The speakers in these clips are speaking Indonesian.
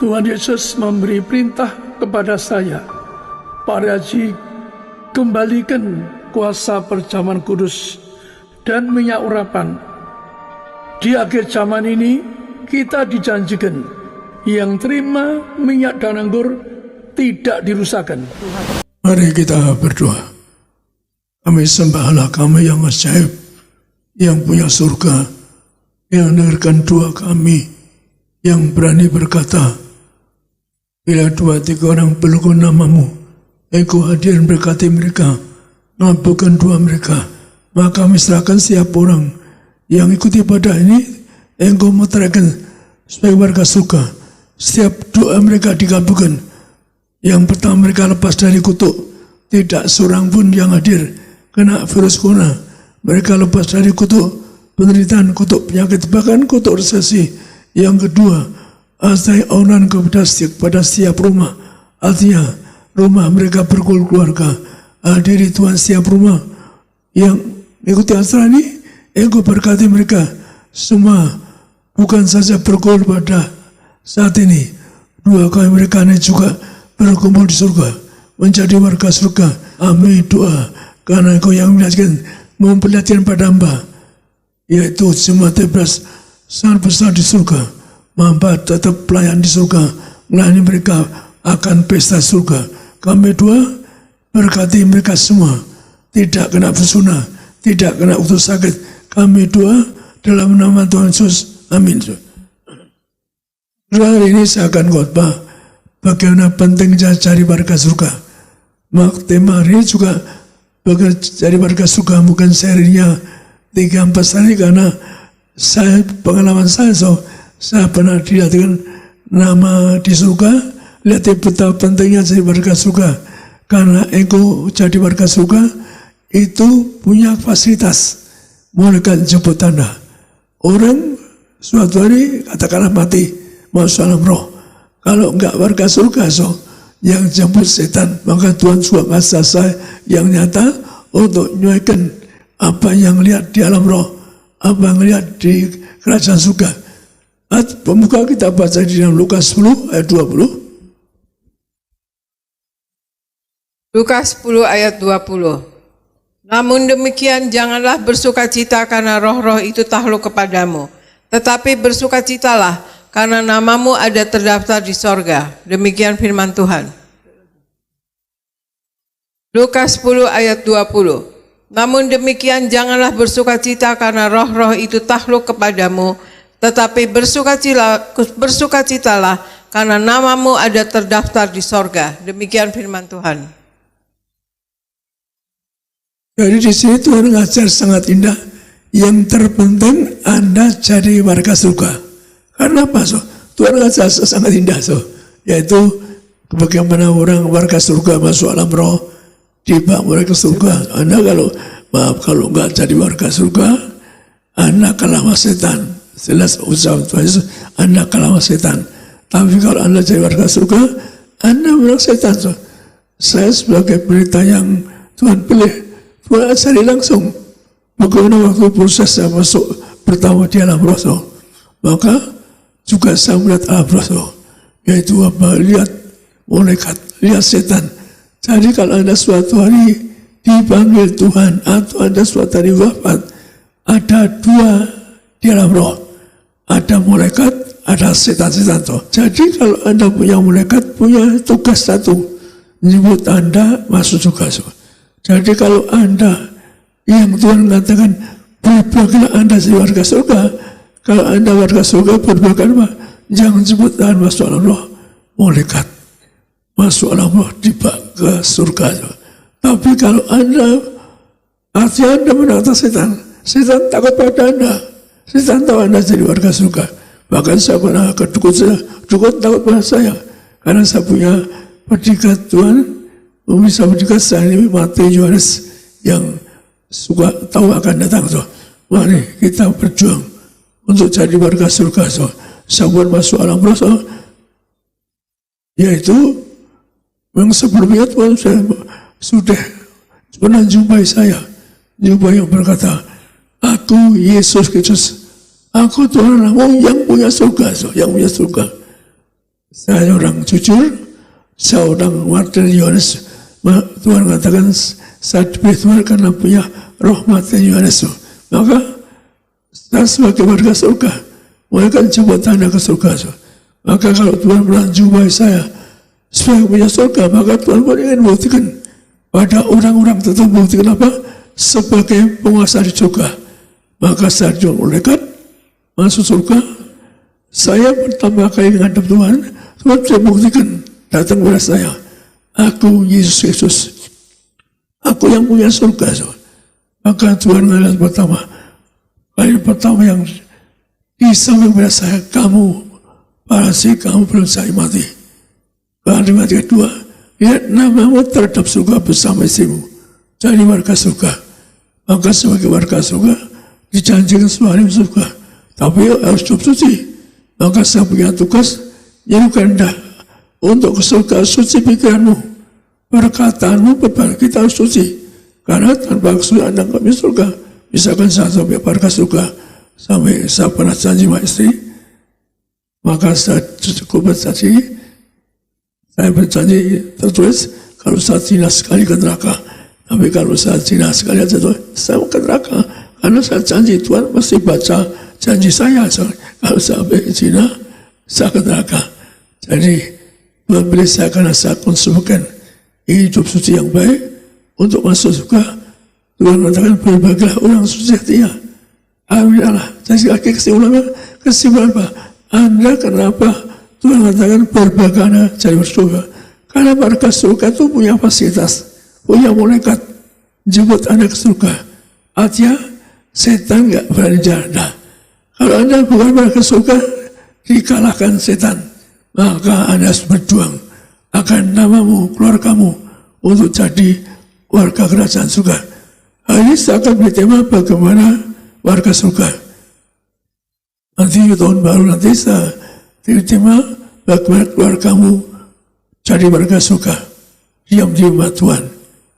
Tuhan Yesus memberi perintah kepada saya, Pak Haji, kembalikan kuasa perjamuan kudus dan minyak urapan. Di akhir zaman ini kita dijanjikan yang terima minyak dan anggur tidak dirusakkan. Mari kita berdoa. Kami sembah Allah kami yang ajaib, yang punya surga, yang mendengarkan doa kami, yang berani berkata, bila 2-3 orang berlukun namamu, Engkau hadir berkati mereka, ngabulkan doa mereka. Maka kami serahkan setiap orang yang ikuti ibadah ini, Engkau meteraikan sebagai warga surga. Setiap doa mereka dikabulkan. Yang pertama mereka lepas dari kutuk, tidak seorang pun yang hadir kena virus corona. Mereka lepas dari kutuk penderitaan, kutuk penyakit, bahkan kutuk resesi. Yang kedua, asai aunan kepada setiap rumah. Artinya rumah mereka berkeluarga. Hadiri Tuhan setiap rumah yang mengikuti acara ini, Engkau berkati mereka semua, bukan saja berkumpul pada saat ini, 2 kali mereka ini juga berkumpul di surga, menjadi warga surga. Amin doa, karena Engkau yang memperlihatkan pada hamba, yaitu jemaat Hebras sangat besar di surga, hamba tetap pelayan di surga, melayani mereka akan pesta surga. Kami doa, berkati mereka semua, tidak kena pesona, tidak kena utus sakit. Kami doa dalam nama Tuhan Yesus. Amin. Hari ini saya akan khotbah bagaimana pentingnya cari warga surga. Maka tema hari ini juga bagaimana cari warga surga, bukan serinya 3-4 hari, karena saya pengalaman saya pernah dilihatkan nama di surga. Lihat betapa pentingnya jadi warga surga. Karena engkau jadi warga surga itu punya fasilitas. Malaikat jemput Anda. Orang suatu hari katakanlah mati, masuk alam roh. Kalau enggak warga surga, yang jemput setan, maka Tuhan juga ngasih saya yang nyata untuk menyesuaikan apa yang lihat di alam roh, apa yang lihat di kerajaan surga. Pembuka kita baca di dalam Lukas 10 ayat 20. Lukas 10 ayat 20. Namun demikian janganlah bersukacita karena roh-roh itu takluk kepadamu, tetapi bersukacitalah karena namamu ada terdaftar di sorga. Demikian firman Tuhan. Lukas 10 ayat 20. Namun demikian janganlah bersukacita karena roh-roh itu takluk kepadamu, tetapi bersukacitalah karena namamu ada terdaftar di sorga. Demikian firman Tuhan. Jadi di sini Tuhan ngajar sangat indah. Yang terpenting Anda jadi warga surga. Karena apa? Tuhan ngajar sangat indah. Yaitu bagaimana orang warga surga masuk alam roh, dibawa ke surga. Anda kalau nggak jadi warga surga, Anda kalah sama setan. Jelas ucapan Tuhan Yesus, Anda kalah sama setan. Tapi kalau Anda jadi warga surga, Anda menang setan. Saya sebagai berita yang Tuhan pilih, Tuhan ajari langsung bagaimana waktu proses saya masuk pertama di alam roh, maka juga saya melihat alam roh, yaitu apa? Lihat malaikat, lihat setan. Jadi kalau Anda suatu hari dipanggil Tuhan atau Anda suatu hari wafat, ada 2 di alam roh, ada malaikat, ada setan-setan. Jadi kalau Anda punya malaikat, punya tugas satu, menyebut Anda masuk surga. Jadi kalau Anda yang Tuhan mengatakan berbagailah Anda jadi warga surga, kalau Anda warga surga berbagailah, jangan sebut Tuhan masuk alam roh, malaikat masuk alam roh tiba ke surga. Tapi kalau Anda artinya Anda menantang setan, setan takut pada Anda, setan tahu Anda jadi warga surga. Bahkan saya pernah ke dukun takut pada saya, karena saya punya predikat Tuhan. Bisa berdekat saya ini mati Yohanes yang suka tahu akan datang. Mari kita berjuang untuk jadi warga surga. Sabun masuk alam roh, yaitu yang sebelumnya Tuhan sudah pernah jumpai saya, jumpa yang berkata, aku Yesus Kristus, aku Tuhan yang punya surga, yang punya surga. saya orang jujur, saya orang warga Yohanes. Tuhan katakan saya dipilih Tuhan karena punya rahmat Yohanes. Maka saya sebagai warga surga, mereka jemput Anda ke surga. Maka kalau Tuhan menjumpai saya sebagai punya surga, maka Tuhan pun ingin buktikan pada orang-orang tertentu, buktikan apa? Sebagai penguasa di surga. Maka saya malaikat masuk surga, saya pertama kali menghadap Tuhan, Tuhan bisa buktikan datang kepada saya, aku Yesus Kristus, aku yang punya surga. Maka Tuhan melihat kali pertama yang disampaikan kepada saya, kamu Parasi, kamu belum saya mati. Kalimat kedua, lihat namamu terhadap surga bersama istrimu, jadi warga surga. Maka sebagai warga surga dijanjikan suami surga, tapi harus hidup suci. Maka saya punya tugas menyerukan Anda untuk ke surga, suci pikiranmu, perkataanmu, kita harus suci. Karena tanpa kesucian Anda nggak bisa surga. Misalkan saya sampai warga surga, sampai saya pernah janji sama istri, maka saya cukup berjanji, saya berjanji tertulis, kalau saya zina sekali ke neraka. Tapi kalau saya zina sekali aja, saya mau ke neraka. Karena saya janji, Tuhan mesti baca janji saya. Kalau sampai zina, saya ke neraka. Jadi, Tuhan beri saya karena saya konsumkan hidup suci yang baik untuk masuk surga. Tuhan mengatakan, berbahagialah orang suci hatinya. Amin Allah. Jadi lagi kesimpulan apa? Anda kenapa Tuhan mengatakan berbagana jadi surga? Karena warga surga itu punya fasilitas, punya malaikat jemput Anda ke surga. Artinya setan nggak berani jalan. Kalau Anda bukan warga surga, dikalahkan setan. Maka Anda harus berjuang akan namamu, keluargamu untuk jadi warga kerajaan surga. Hari ini saya akan beri tema bagaimana warga surga. Nanti tahun baru nanti saya beri tema bagaimana keluargamu jadi warga surga. Diam di rumah Tuhan.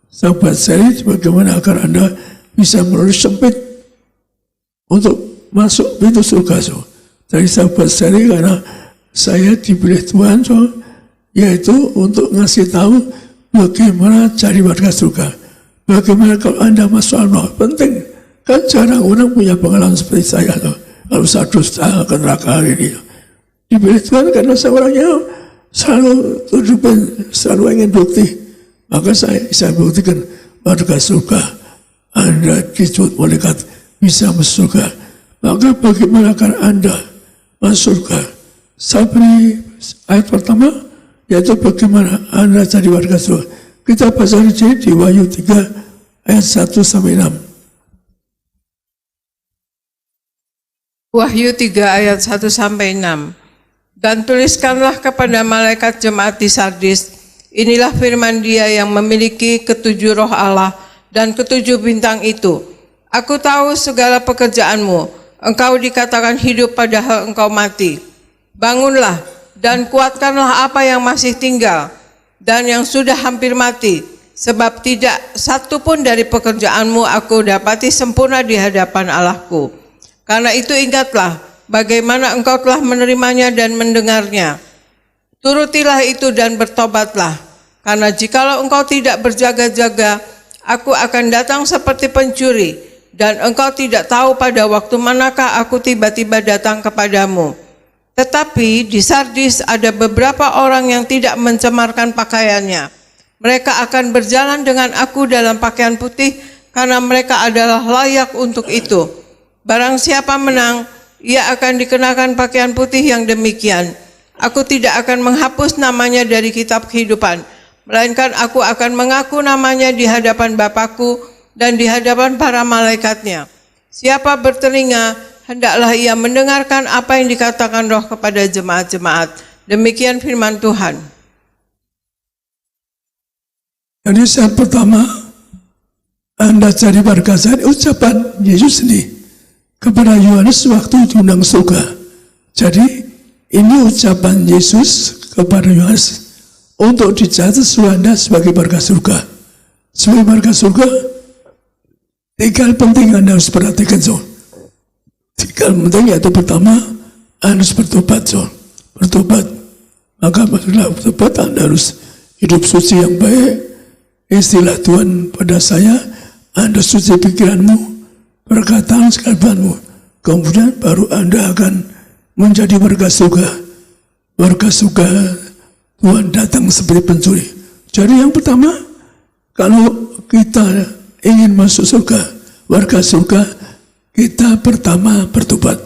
Saya buat seri bagaimana agar Anda bisa melalui sempit untuk masuk pintu surga. Jadi saya buat seri karena saya dipilih Tuhan, yaitu untuk ngasih tahu bagaimana jadi warga surga. Bagaimana kalau Anda masuk Allah, penting. Kan jarang orang punya pengalaman seperti saya. Kalau saya dusta ke neraka hari ini. Dipilih Tuhan karena saya orangnya selalu tunjukkan, selalu ingin bukti. Maka saya buktikan warga surga. Anda dijemput malaikat bisa masuk surga. Maka bagaimana akan Anda masuk surga? Saya beri ayat pertama, yaitu bagaimana Anda jadi warga surga. Kita baca di Wahyu 3 ayat 1 sampai 6. Wahyu 3 ayat 1 sampai 6. Dan tuliskanlah kepada malaikat jemaat di Sardis, inilah firman Dia yang memiliki ketujuh roh Allah dan ketujuh bintang itu. Aku tahu segala pekerjaanmu, engkau dikatakan hidup padahal engkau mati. Bangunlah dan kuatkanlah apa yang masih tinggal dan yang sudah hampir mati, sebab tidak satu pun dari pekerjaanmu aku dapati sempurna di hadapan Allahku. Karena itu ingatlah bagaimana engkau telah menerimanya dan mendengarnya. Turutilah itu dan bertobatlah, karena jikalau engkau tidak berjaga-jaga, aku akan datang seperti pencuri, dan engkau tidak tahu pada waktu manakah aku tiba-tiba datang kepadamu. Tetapi di Sardis ada beberapa orang yang tidak mencemarkan pakaiannya. Mereka akan berjalan dengan aku dalam pakaian putih, karena mereka adalah layak untuk itu. Barang siapa menang, ia akan dikenakan pakaian putih yang demikian. Aku tidak akan menghapus namanya dari kitab kehidupan, melainkan aku akan mengaku namanya di hadapan Bapakku dan di hadapan para malaikatnya. Siapa bertelinga, hendaklah ia mendengarkan apa yang dikatakan Roh kepada jemaat-jemaat. Demikian firman Tuhan. Jadi saat pertama, Anda jadi warga saya, ucapan Yesus ini kepada Yohanes waktu diundang surga. Jadi ini ucapan Yesus kepada Yohanes untuk dicatat Anda sebagai warga surga. Sebagai warga surga, tiga hal penting Anda harus perhatikan. Tiga hal penting, yaitu pertama, Anda harus bertobat. Bertobat. Maka maksudnya tobat Anda harus hidup suci yang baik. Istilah Tuhan pada saya, Anda suci pikiranmu, perkataan sekalianmu. Kemudian baru Anda akan menjadi warga surga. Warga surga Tuhan datang seperti pencuri. Jadi yang pertama, kalau kita ingin masuk surga, warga surga, kita pertama bertobat.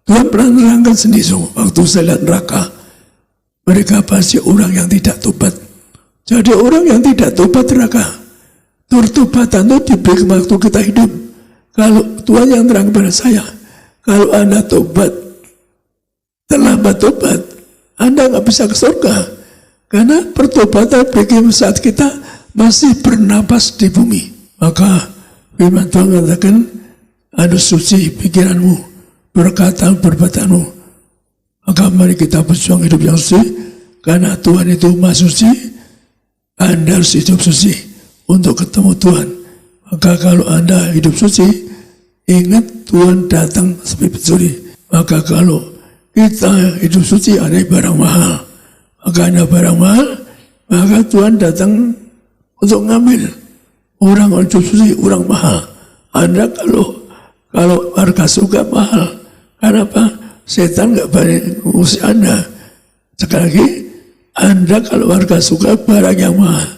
Tuhan pernah menerangkan sendiri waktu saya lihat neraka. Mereka pasti orang yang tidak tobat. Jadi orang yang tidak tobat neraka. Pertobatan itu diberi waktu kita hidup. Kalau Tuhan yang terang pada saya, kalau Anda tobat, terlambat tobat, Anda nggak bisa ke surga. Karena pertobatan bagi saat kita masih bernapas di bumi. Maka firman Tuhan katakan, Anda suci pikiranmu, perkataan perbuatanmu. Maka mari kita berjuang hidup yang suci, karena Tuhan itu Maha Suci. Anda harus hidup suci untuk ketemu Tuhan. Maka kalau Anda hidup suci, ingat Tuhan datang seperti pencuri. Maka kalau kita hidup suci ada barang mahal, maka ada barang mahal, maka Tuhan datang untuk ngambil. Orang hidup suci, orang mahal. Anda kalau warga surga mahal. Karena apa? Setan nggak banyak ngusir Anda. Sekali lagi, Anda kalau warga surga barang yang mahal.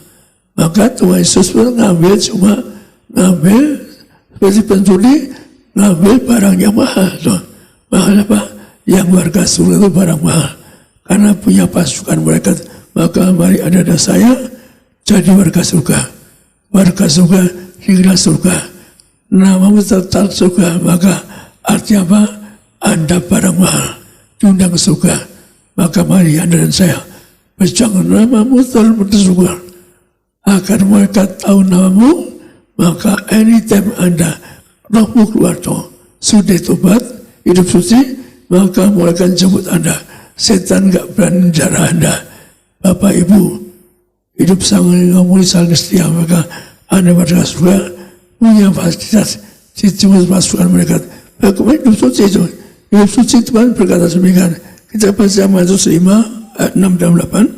Maka Tuhan Yesus pun ngambil seperti pencuri, ngambil barang yang mahal. Mahal apa? Yang warga surga itu barang mahal. Karena punya pasukan mereka. Maka mari Anda dan saya jadi warga surga. Warga surga, hingga surga. Namamu tetap surga. Maka artinya apa? Anda barang mahal. Diundang ke surga. Maka mari Anda dan saya berjuang namamu dalam surga. Agar mereka tahu namamu. Maka anytime Anda rohmu keluar sudah tobat, hidup suci, maka mereka jemput Anda. Setan nggak berani menjara Anda. Bapak Ibu, hidup sangat ngomong saling setia, maka Anda pada surga punya fasilitas dijemput pasukan mereka. Bagaimana hidup suci itu? Hidup suci Tuhan berkata demikian. Kita baca Matius 5 ayat 6 dan 8.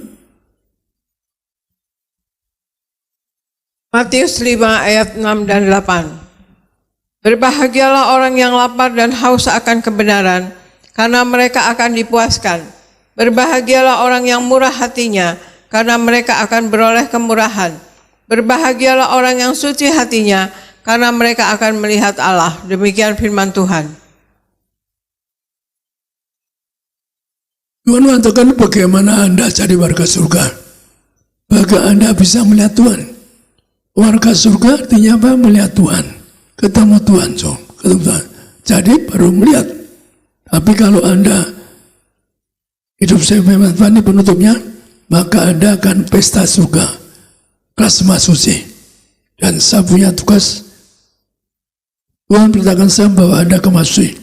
Matius 5 ayat 6 dan 8. Berbahagialah orang yang lapar dan haus akan kebenaran, karena mereka akan dipuaskan. Berbahagialah orang yang murah hatinya, karena mereka akan beroleh kemurahan. Berbahagialah orang yang suci hatinya, karena mereka akan melihat Allah. Demikian firman Tuhan. Tuhan mengatakan bagaimana Anda jadi warga surga. Bagaimana Anda bisa melihat Tuhan. Warga surga artinya apa? Melihat Tuhan. Ketemu Tuhan. Ketemu Tuhan. Jadi baru melihat. Tapi kalau Anda hidup saya memang Tuhan ini penutupnya, maka Anda akan pesta surga. Kelas Maha Suci. Dan saya punya tugas. Tuhan perintahkan saya bahwa Anda ke Maha Suci.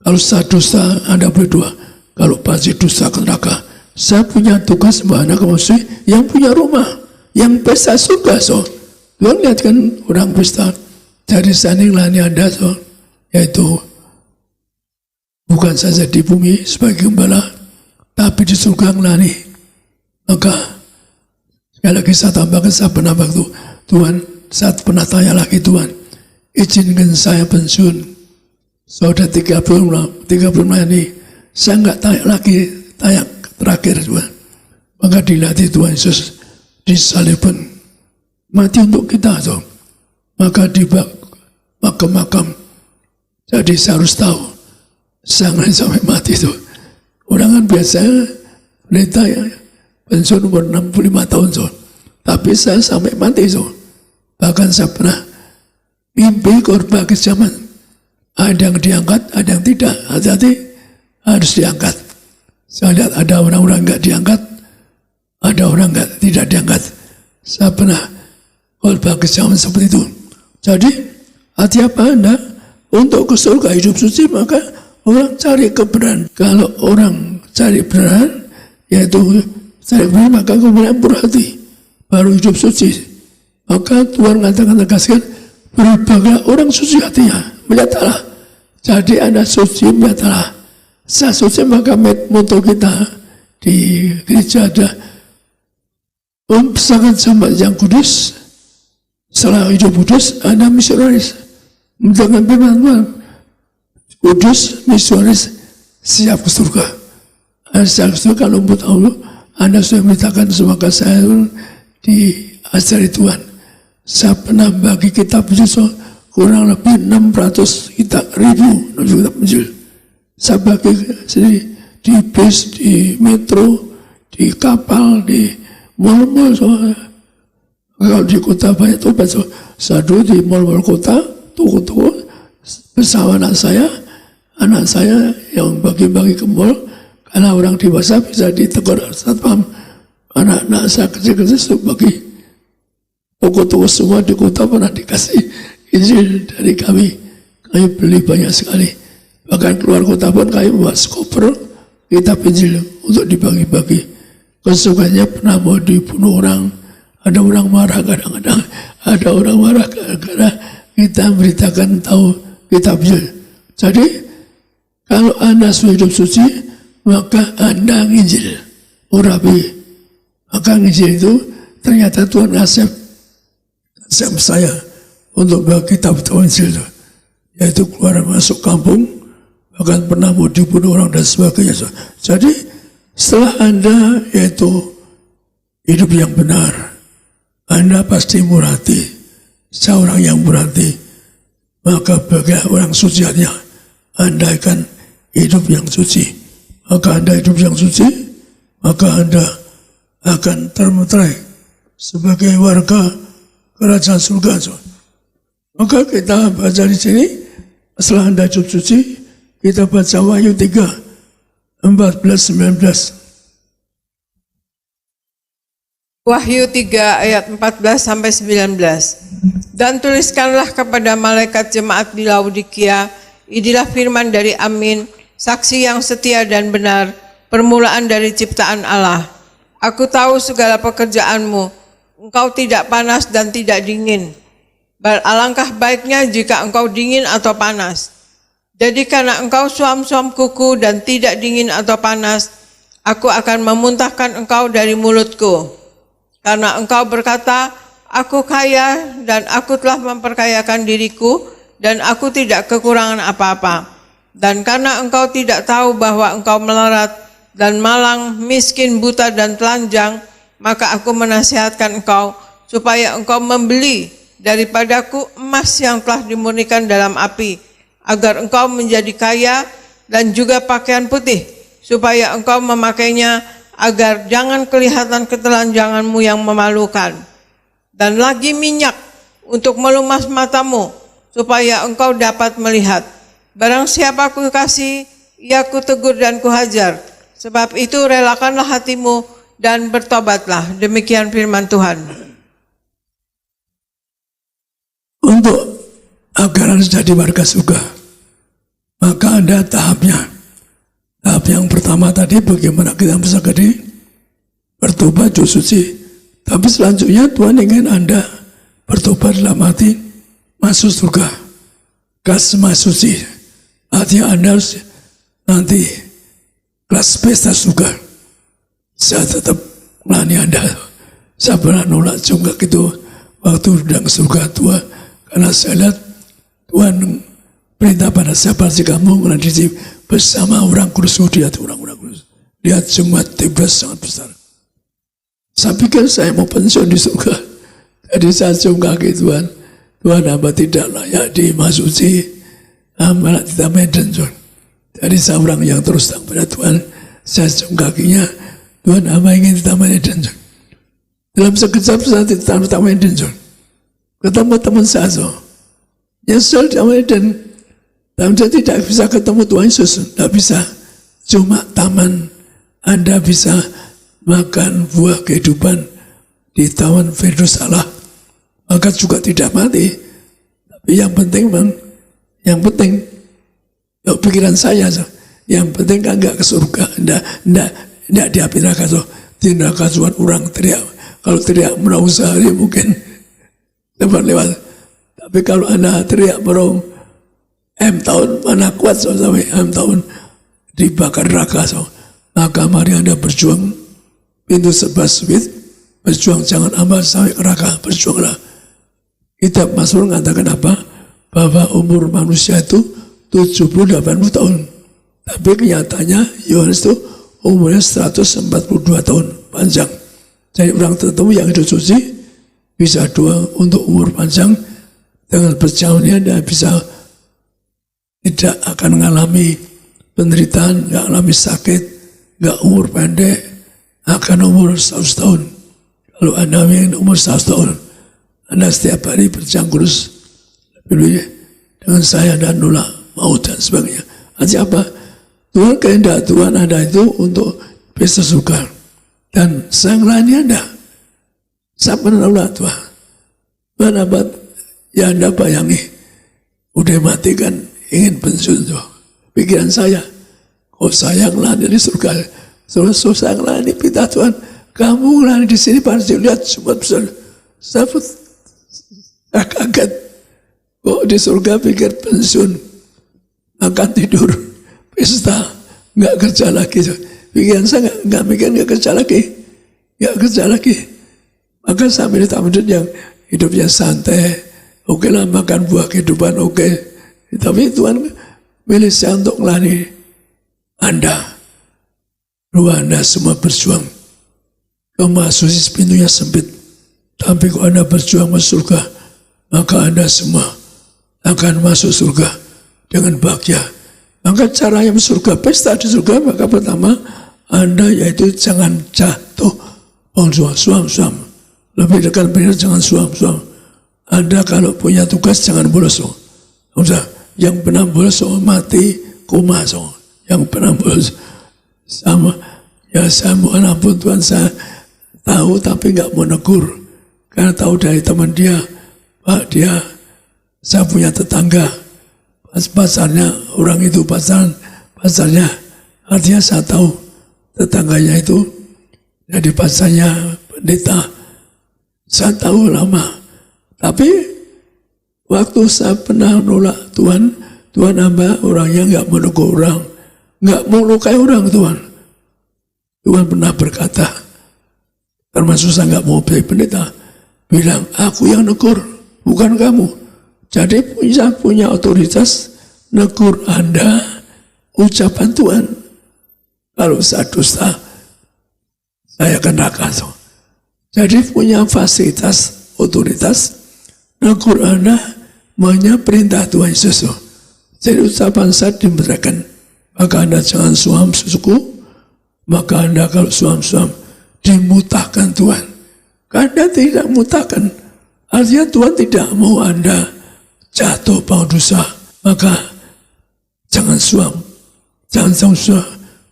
Kalau saya dosa, Anda berdoa. Kalau pasti dosa ke neraka. Saya punya tugas bahwa Anda ke Maha Suci yang punya rumah. Yang pesta surga. Tuhan lihat kan orang pesta. Jadi sanding lani Anda. Yaitu bukan saja di bumi sebagai gembala, tapi di surga ngelani. Maka sekali lagi saya tambahkan, saya pernah waktu Tuhan, saya pernah tanya lagi Tuhan, izinkan saya pensiun. Sudah 30 ini, saya nggak tanya lagi, tanya terakhir Tuhan. Maka dilatih Tuhan Yesus disalibkan, mati untuk kita. Maka di makam. Jadi saya harus tahu, jangan sampai mati itu. Orang kan biasanya pendeta ya, pensiun umur 65 tahun. Tapi saya sampai mati. Bahkan saya pernah mimpi korban kejaman. Ada yang diangkat, ada yang tidak. Hati-hati, harus diangkat. Saya lihat ada orang-orang nggak diangkat, ada orang tidak diangkat. Saya pernah korban kejaman seperti itu. Jadi, hati apa Anda? Untuk ke surga hidup suci, maka orang cari kebenaran. Kalau orang cari kebenaran, yaitu cari kebenaran, maka kemudian berhati, baru hidup suci. Maka Tuhan katakan tegaskan, berbahagia orang suci hatinya, melihat Allah. Jadi Anda suci, melihat Allah. Saya suci, maka moto kita di gereja ada sangat jemaat yang kudus. Setelah hidup kudus, ada misionaris dengan firman Tuhan. Kudus, misionaris, siap ke surga. Siap ke surga kalau menurut Allah, Anda sudah beritakan semoga saya diajari Tuhan. Saya pernah bagi kitab Injil kurang lebih 600 ribu kitab Injil. Saya bagi di bis, di metro, di kapal, di mal-mal. Kalau di kota banyak tobat. Saya dulu di mal-mal kota, toko-toko, bersama anak saya yang bagi-bagi ke mall, karena orang dewasa bisa ditegur satpam. Anak-anak saya kecil-kecil bagi toko-toko semua di kota pernah dikasih Injil dari kami. Kami beli banyak sekali. Bahkan keluar kota pun kami buat koper kitab Injil untuk dibagi-bagi. Kesukaannya pernah mau dibunuh orang. Ada orang marah kadang-kadang. Ada orang marah karena kita beritakan tahu kitab Injil. Jadi kalau Anda sudah hidup suci, maka Anda nginjil, urapi. Maka nginjil itu ternyata Tuhan ngasih saya untuk bagi kitab Injil itu. Yaitu keluar masuk kampung, bahkan pernah mau dibunuh orang dan sebagainya. Jadi setelah Anda yaitu hidup yang benar, Anda pasti murati, seorang yang murati, maka bagi orang suci hanya Anda akan hidup yang suci. Maka Anda hidup yang suci, maka Anda akan termeterai sebagai warga kerajaan surga. Maka kita baca di sini, setelah Anda hidup suci, kita baca Wahyu 3, 14-19. Wahyu 3 ayat 14-19. Dan tuliskanlah kepada malaikat jemaat di Laodikia, inilah firman dari Amin, saksi yang setia dan benar, permulaan dari ciptaan Allah. Aku tahu segala pekerjaanmu, engkau tidak panas dan tidak dingin. Alangkah baiknya jika engkau dingin atau panas. Jadi karena engkau suam-suam kuku dan tidak dingin atau panas, aku akan memuntahkan engkau dari mulutku. Karena engkau berkata, aku kaya dan aku telah memperkayakan diriku dan aku tidak kekurangan apa-apa. Dan karena engkau tidak tahu bahwa engkau melarat dan malang, miskin, buta dan telanjang, maka aku menasihatkan engkau supaya engkau membeli daripadaku emas yang telah dimurnikan dalam api, agar engkau menjadi kaya, dan juga pakaian putih, supaya engkau memakainya, agar jangan kelihatan ketelanjanganmu yang memalukan. Dan lagi minyak untuk melumas matamu, supaya engkau dapat melihat. Barang siapa ku kasih, ia ku tegur dan ku hajar. Sebab itu relakanlah hatimu dan bertobatlah. Demikian firman Tuhan. Untuk agar Anda jadi warga surga, maka ada tahapnya. Tahap yang pertama tadi bagaimana kita bisa jadi bertobat jauh suci. Tapi selanjutnya Tuhan ingin Anda bertobat dalam hati masuk surga. Kelas suci. Artinya Anda harus nanti kelas pesta surga. Saya tetap melayani Anda. Saya pernah nolak cunggak itu waktu sedang surga Tuhan. Karena saya lihat Tuhan perintah pada siapa sih kamu nanti bersama orang kudus. Lihat orang-orang kudus. Lihat jemaat Tibas sangat besar. Saya pikir saya mau pensiun di surga. Jadi saya cunggak ke Tuhan. Tuhan hamba tidak layak dimasuki. Malah ditambahin John. Jadi saya orang yang terus terang pada Tuhan. Saya cium kakinya. Tuhan hamba ingin ditambahin John. Dalam sekejap saya ditambahin John. Ketemu teman saya so. Nyesel ditambahin dan saya tidak bisa ketemu Tuhan Yesus. Tidak bisa. Cuma taman Anda bisa makan buah kehidupan di taman Firdaus Allah. Maka juga tidak mati. Tapi yang penting yang penting, pikiran saya, yang penting kan enggak ke surga, enggak di api neraka. Di neraka cuma orang teriak, kalau teriak merau sehari mungkin lewat. Tapi kalau Anda teriak merau tahun, mana kuat sampai tahun dibakar neraka. Maka mari Anda berjuang, pintu serba sempit, berjuang jangan amal sampai neraka, berjuanglah. Kitab Mazmur mengatakan apa? Bahwa umur manusia itu 70-80 tahun. Tapi kenyataannya Yohanes itu umurnya 142 tahun, panjang. Jadi orang tertentu yang hidup suci bisa doa untuk umur panjang, dengan berjalannya dia bisa tidak akan mengalami penderitaan, nggak mengalami sakit, nggak umur pendek, akan umur 100 tahun. Kalau Anda ingin umur 100 tahun, Anda setiap hari berjalan kurus lebih dengan saya dan nolak maut dan sebagainya. Artinya apa? Tuhan kehendak Tuhan Anda itu untuk bisa surga. Dan sang lainnya Anda. Siapa menolak Tuhan? Kenapa ya Anda bayangi? Udah mati kan ingin pensiun tuh. Pikiran saya, kok saya ngelani di surga, saya ngelani pinta Tuhan, kamu ngelani di sini pasti lihat semua besar. Saya kaget, kok di surga pikir pensiun, akan tidur, pesta, nggak kerja lagi. Pikiran saya nggak mikir nggak kerja lagi. Maka sambil tamudan yang hidupnya santai, oke lah makan buah kehidupan, oke. Tapi Tuhan milih saya untuk ngelani Anda. Lalu Anda semua berjuang. Masuk pintunya sempit. Tapi kalau Anda berjuang masuk surga, maka Anda semua akan masuk surga dengan bahagia. Maka caranya masuk surga, pesta di surga, maka pertama Anda yaitu jangan jatuh suam. Lebih dekat benar jangan suam. Anda kalau punya tugas jangan bolos. Udah, yang pernah bolos mati koma. Yang pernah bolos sama ya saya mohon ampun Tuhan, saya tahu tapi nggak mau negur karena tahu dari teman dia, Pak, saya punya tetangga pasarnya orang itu pasarnya artinya saya tahu tetangganya itu jadi pasarnya pendeta. Saya tahu lama, tapi waktu saya pernah nolak Tuhan hamba orangnya nggak menegur orang, nggak mau lukai orang Tuhan. Tuhan pernah berkata, termasuk saya nggak mau jadi pendeta, bilang aku yang negur, bukan kamu. Jadi saya punya otoritas negur Anda, ucapan Tuhan. Kalau saya dusta, saya akan neraka. Jadi punya fasilitas, otoritas, negur Anda, maunya perintah Tuhan Yesus. Jadi ucapan saya diberikan, maka Anda jangan suam susuku, maka Anda kalau suam dimutahkan Tuhan. Anda tidak mutahkan, artinya Tuhan tidak mau Anda jatuh pada dosa, maka jangan suam.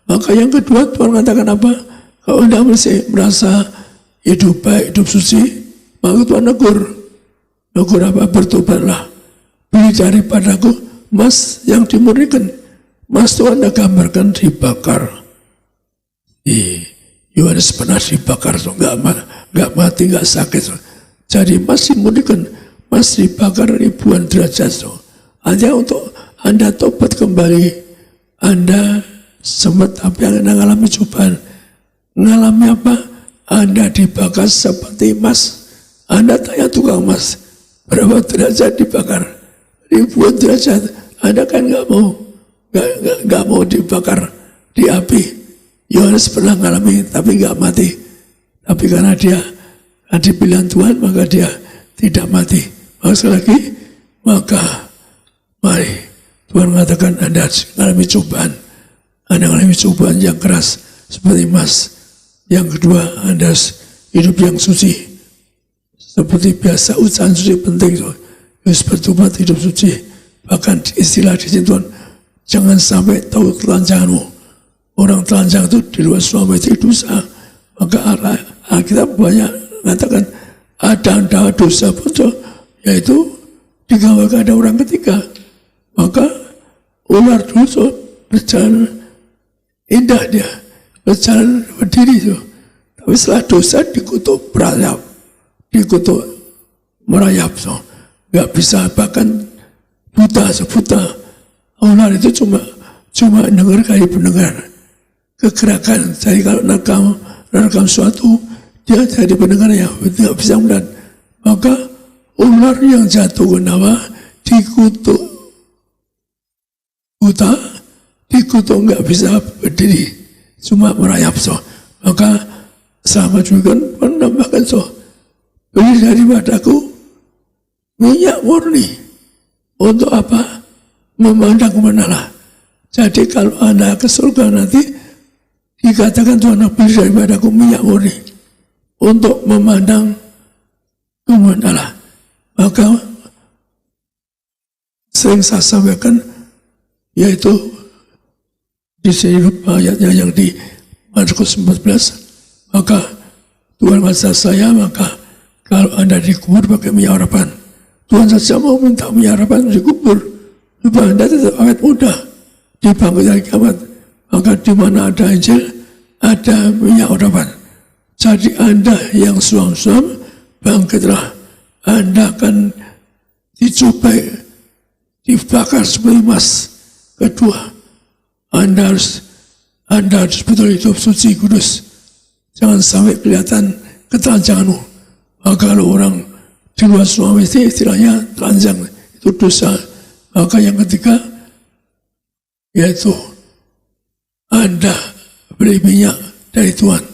Maka yang kedua Tuhan katakan apa? Kalau Anda masih merasa hidup baik, hidup suci, maka Tuhan negur apa? Bertobatlah, beli daripadaku emas yang dimurnikan. Emas Tuhan Anda gambarkan dibakar. Yohanes pernah dibakar, nggak mati, nggak sakit. Jadi emas dimurnikan, emas dibakar ribuan derajat. Hanya untuk Anda tobat kembali. Anda sempat apa yang Anda mengalami cobaan, mengalami apa? Anda dibakar seperti emas. Anda tanya tukang emas, berapa derajat dibakar? Ribuan derajat. Anda kan nggak mau dibakar di api. Yohanes pernah mengalami, tapi nggak mati. Tapi karena dia dipilihan Tuhan, maka dia tidak mati. Sekali lagi, maka mari Tuhan mengatakan Anda mengalami cobaan. Anda mengalami cobaan yang keras seperti emas. Yang kedua, Anda hidup yang suci. Seperti biasa, ucapan suci penting. Harus bertobat hidup suci. Bahkan istilah di sini Tuhan, jangan sampai tahu telanjanganmu. Orang telanjang itu di luar suami itu dosa. Maka Alkitab banyak mengatakan ada dosa pun, yaitu digambarkan ada orang ketiga. Maka ular dosa berjalan indah dia, berjalan berdiri itu. Tapi setelah dosa dikutuk merayap, nggak bisa, bahkan buta. Ular itu cuma dengar kali pendengar, kegerakan. Jadi kalau merekam suatu, dia jadi pendengarnya, tidak bisa melihat. Maka ular yang jatuh ke bawah dikutuk buta, dikutuk nggak bisa berdiri, cuma merayap so. Maka sama juga menambahkan so, beli daripadaku minyak murni. Untuk apa? Memandang kebenaran. Jadi kalau Anda ke surga nanti, dikatakan Tuhan beli daripadaku minyak murni untuk memandang kebenaran. Maka sering saya sampaikan, yaitu di sini ayatnya yang di Markus 14, maka Tuhan kata saya, maka kalau Anda dikubur pakai minyak harapan, Tuhan saja mau minta minyak harapan dikubur, supaya Anda tetap awet muda, dibangkit dari kiamat. Maka di mana ada Injil, ada minyak harapan. Jadi Anda yang suam-suam, bangkitlah. Anda akan dicobai, dibakar seperti emas. Kedua, Anda harus betul hidup suci kudus. Jangan sampai kelihatan ketelanjanganmu. Maka kalau orang di luar suami istri, istilahnya telanjang, itu dosa. Maka yang ketiga, yaitu Anda beli minyak dari Tuhan.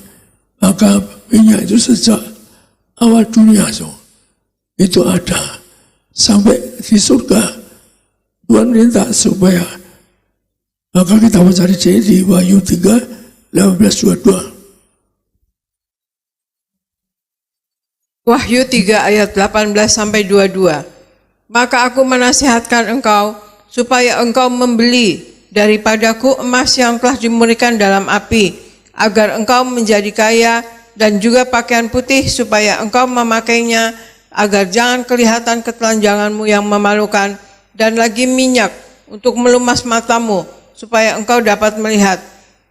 Maka minyak itu sejak awal dunia itu ada sampai di surga. Tuhan minta supaya, maka kita mencari di Wahyu 3, 18-22. Wahyu 3 ayat 18-22. Maka aku menasihatkan engkau supaya engkau membeli daripadaku emas yang telah dimurnikan dalam api, agar engkau menjadi kaya, dan juga pakaian putih supaya engkau memakainya, agar jangan kelihatan ketelanjanganmu yang memalukan, dan lagi minyak untuk melumas matamu, supaya engkau dapat melihat.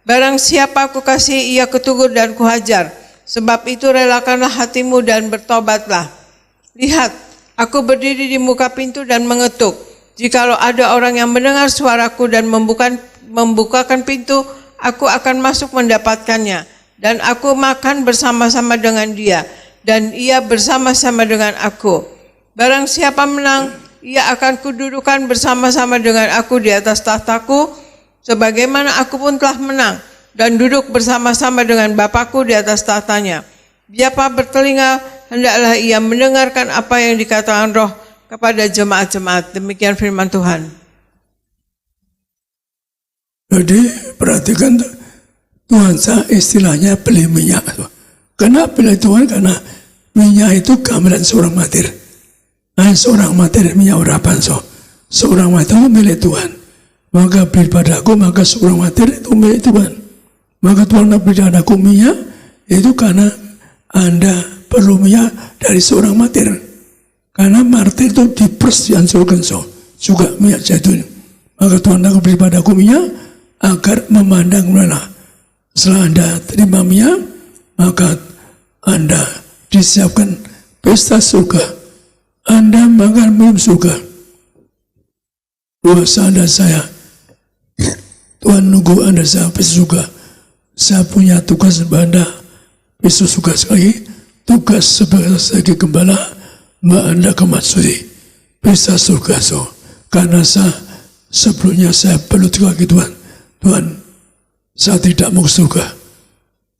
Barang siapa aku kasih, ia kutegur dan kuhajar. Sebab itu relakanlah hatimu dan bertobatlah. Lihat, aku berdiri di muka pintu dan mengetuk. Jikalau ada orang yang mendengar suaraku dan membukakan pintu, aku akan masuk mendapatkannya, dan aku makan bersama-sama dengan dia, dan ia bersama-sama dengan aku. Barang siapa menang, ia akan kududukan bersama-sama dengan aku di atas tahtaku, sebagaimana aku pun telah menang dan duduk bersama-sama dengan Bapakku di atas tahtanya. Siapa bertelinga, hendaklah ia mendengarkan apa yang dikatakan Roh kepada jemaat-jemaat. Demikian firman Tuhan. Jadi perhatikan, Tuhan saya istilahnya beli minyak. Kenapa beli Tuhan? Karena minyak itu gambaran seorang martir. Nah, seorang martir minyak harapan. Seorang martir itu milik Tuhan. Maka beli padaku, maka seorang martir itu milik Tuhan. Maka Tuhan beri padaku minyak, itu karena Anda perlu minyak dari seorang martir. Karena martir itu diperes dihancurkan juga minyak zaitun. Maka Tuhan beri padaku minyak agar memandang mana. Setelah Anda terima minyak, maka Anda disiapkan pesta surga. Anda makan minum surga. Dosa Anda saya, Tuhan nunggu Anda sampai surga. Saya punya tugas Anda besok surga sekali. Tugas sebagai gembala, Anda kemasuki pesta surga. Karena sebelumnya saya perlu kaki Tuhan. Tuhan, saya tidak mau ke surga,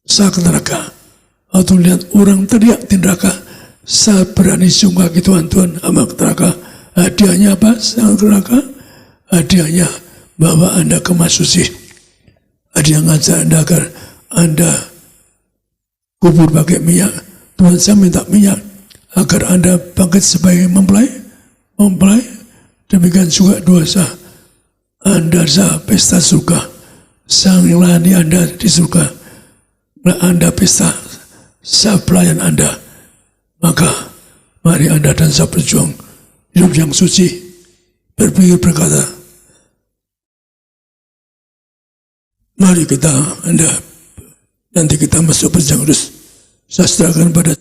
saya ke neraka. Atau lihat orang teriak di neraka, saya berani sungguh ke Tuhan, Tuhan, amat ke neraka. Hadiahnya apa? Saya ke neraka. Hadiahnya bahwa Anda kemasuki. Hadiah ngajak Anda agar Anda kubur pakai minyak. Tuhan, saya minta minyak agar Anda bangkit sebagai mempelai. Demikian juga dosa Anda pesta surga. Saya melayani Anda di surga. Anda pesta, saya pelayan Anda. Maka mari Anda dan saya berjuang hidup yang suci, berpikir berkata, mari kita, Anda, nanti kita masuk perjalanan kudus. Saya serahkan pada